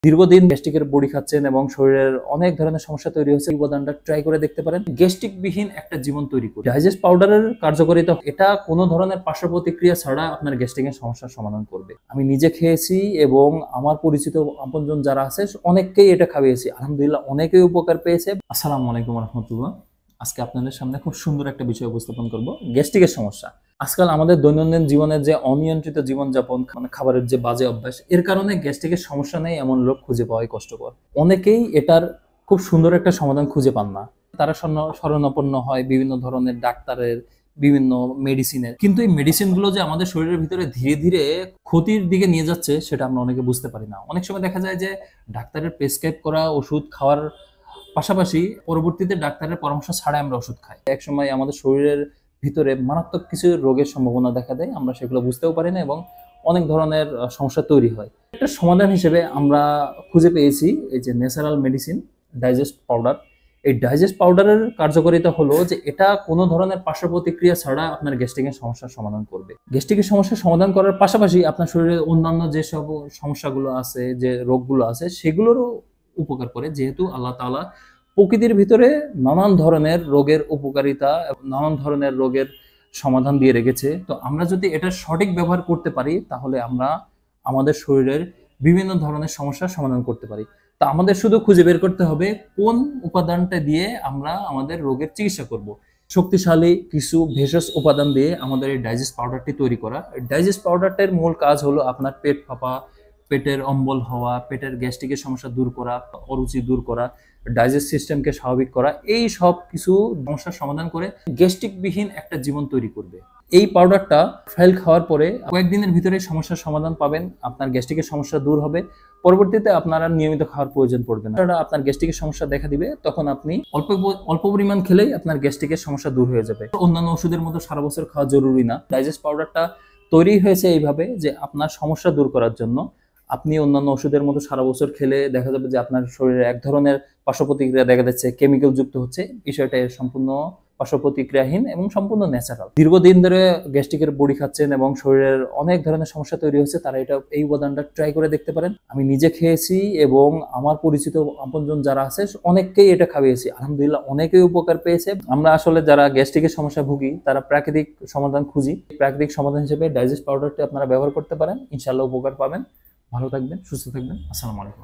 দীর্ঘদিন গ্যাস্ট্রিকের বড়ি খাচ্ছেন এবং শরীরের অনেক ধরনের সমস্যা তৈরি হয়েছে, এই উপাদানটা ট্রাই করে দেখতে পারেন। গ্যাস্ট্রিক বিহীন একটা জীবন তৈরি করে ডাইজেস্ট পাউডারের কার্যকারিতা, এটা কোনো ধরনের পার্শ্ব প্রতিক্রিয়া ছাড়া আপনার গ্যাস্ট্রিকের সমস্যার সমাধান করবে। আমি নিজে খেয়েছি এবং আমার পরিচিত আপনজন যারা আছে অনেককেই এটা খাইয়েছি, আলহামদুলিল্লাহ অনেকেই উপকার পেয়েছে। আসসালামু আলাইকুম রহমতুল্লাহ। আজকে আপনাদের সামনে খুব সুন্দর একটা বিষয় উপস্থাপন করব, গ্যাস্ট্রিকের সমস্যা। আজকাল আমাদের দৈনন্দিন জীবনের যে অনিয়ন্ত্রিত জীবনযাপন, মানে খাবারের যে বাজে অভ্যাস, এর কারণে গ্যাস্ট্রিকের সমস্যা নেই এমন লোক খুঁজে পাওয়াই কষ্টকর। অনেকেই এটার খুব সুন্দর একটা সমাধান খুঁজে পান না। তারা শরণাপন্ন হয় বিভিন্ন ধরনের ডাক্তারের, বিভিন্ন মেডিসিনের, কিন্তু এই মেডিসিনগুলো যে আমাদের শরীরের ভিতরে ধীরে ধীরে ক্ষতির দিকে নিয়ে যাচ্ছে সেটা আমরা অনেকে বুঝতে পারি না। অনেক সময় দেখা যায় যে ডাক্তারের প্রেসক্রাইব করা ওষুধ খাওয়ার পাশাপাশি পরবর্তীতে ডাক্তারের পরামর্শ ছাড়াই আমরা ওষুধ খাই। একসময় আমাদের শরীরের ভিতরে মারাত্মক কিছু রোগের সম্ভাবনা দেখা দেয়, আমরা সেগুলো বুঝতেও পারি না এবং অনেক ধরনের সমস্যা তৈরি হয়। একটা সমাধান হিসেবে আমরা খুঁজে পেয়েছি এই যে ন্যাচারাল মেডিসিন ডাইজেস্ট পাউডার। এই ডাইজেস্ট পাউডারের কার্যকারিতা হলো যে এটা কোনো ধরনের পার্শ্ব প্রতিক্রিয়া ছাড়া আপনার গ্যাস্ট্রিকের সমস্যার সমাধান করবে। গ্যাস্ট্রিকের সমস্যার সমাধান করার পাশাপাশি আপনার শরীরে অন্যান্য যেসব সমস্যাগুলো আছে, যে রোগগুলো আছে, সেগুলোরও উপকার করে, যেহেতু আল্লাহ তাআলা প্রকৃতির ভিতরে নানান ধরনের রোগের উপকারিতা, নানান ধরনের রোগের সমাধান দিয়ে রেখেছে। তো আমরা যদি এটা সঠিক ব্যবহার করতে পারি তাহলে আমরা আমাদের শরীরের বিভিন্ন ধরনের সমস্যার সমাধান করতে পারি। তা আমাদের শুধু খুঁজে বের করতে হবে কোন উপাদানটা দিয়ে আমরা আমাদের রোগের চিকিৎসা করব। শক্তিশালী কিছু ভেষজ উপাদান দিয়ে আমাদের এই ডাইজেস্ট পাউডারটি তৈরি করা। ডাইজেস্ট পাউডারটার মূল কাজ হলো আপনার পেট ফাঁপা, পেটের অম্বল হওয়া, পেটের গ্যাস্ট্রিকের সমস্যা দূর করা, অরুচি দূর করা, ডাইজেস্ট সিস্টেমকে স্বাভাবিক করা, এই সব কিছু সমস্যার সমাধান করে গ্যাস্ট্রিক বিহীন একটা জীবন তৈরি করবে। এই পাউডারটা ফাইল খাওয়ার পরে কয়েকদিনের ভিতরে সমস্যার সমাধান পাবেন, আপনার গ্যাস্ট্রিকের সমস্যা দূর হবে। পরবর্তীতে আপনার আর নিয়মিত খাওয়ার প্রয়োজন পড়বে না। আপনার গ্যাস্ট্রিকের সমস্যা দেখা দিবে, তখন আপনি অল্প পরিমাণ খেলেই আপনার গ্যাস্ট্রিকের সমস্যা দূর হয়ে যাবে। অন্যান্য ওষুধের মতো সারা বছর খাওয়া জরুরি না। ডাইজেস্ট পাউডারটা তৈরি হয়েছে এইভাবে যে আপনার সমস্যা দূর করার জন্য। আপনি অন্যান্য ওষুধের মতো সারা বছর খেলে দেখা যাবে যে আপনার শরীরে এক ধরনের পার্শ্ব প্রতিক্রিয়া দেখা যাচ্ছে, কেমিক্যাল যুক্ত হচ্ছে। বিষয়টা সম্পূর্ণ পার্শ্ব প্রতিক্রিয়াহীন এবং সম্পূর্ণ ন্যাচারাল। দীর্ঘদিন ধরে গ্যাস্ট্রিকের বড়ি খাচ্ছেন এবং শরীরের অনেক ধরনের সমস্যা তৈরি হয়েছে, তারা এই উপাদানটা ট্রাই করে দেখতে পারেন। আমি নিজে খেয়েছি এবং আমার পরিচিত আপনজন যারা আছে অনেককেই এটা খাইয়েছি, আলহামদুলিল্লাহ অনেকেই উপকার পেয়েছে। আমরা আসলে যারা গ্যাস্ট্রিকের সমস্যা ভুগি তারা প্রাকৃতিক সমাধান খুঁজি। প্রাকৃতিক সমাধান হিসেবে ডাইজেস্ট পাউডারটি আপনারা ব্যবহার করতে পারেন, ইনশাআল্লাহ উপকার পাবেন। ভালো থাকবেন, সুস্থ থাকবেন। আসসালামু আলাইকুম।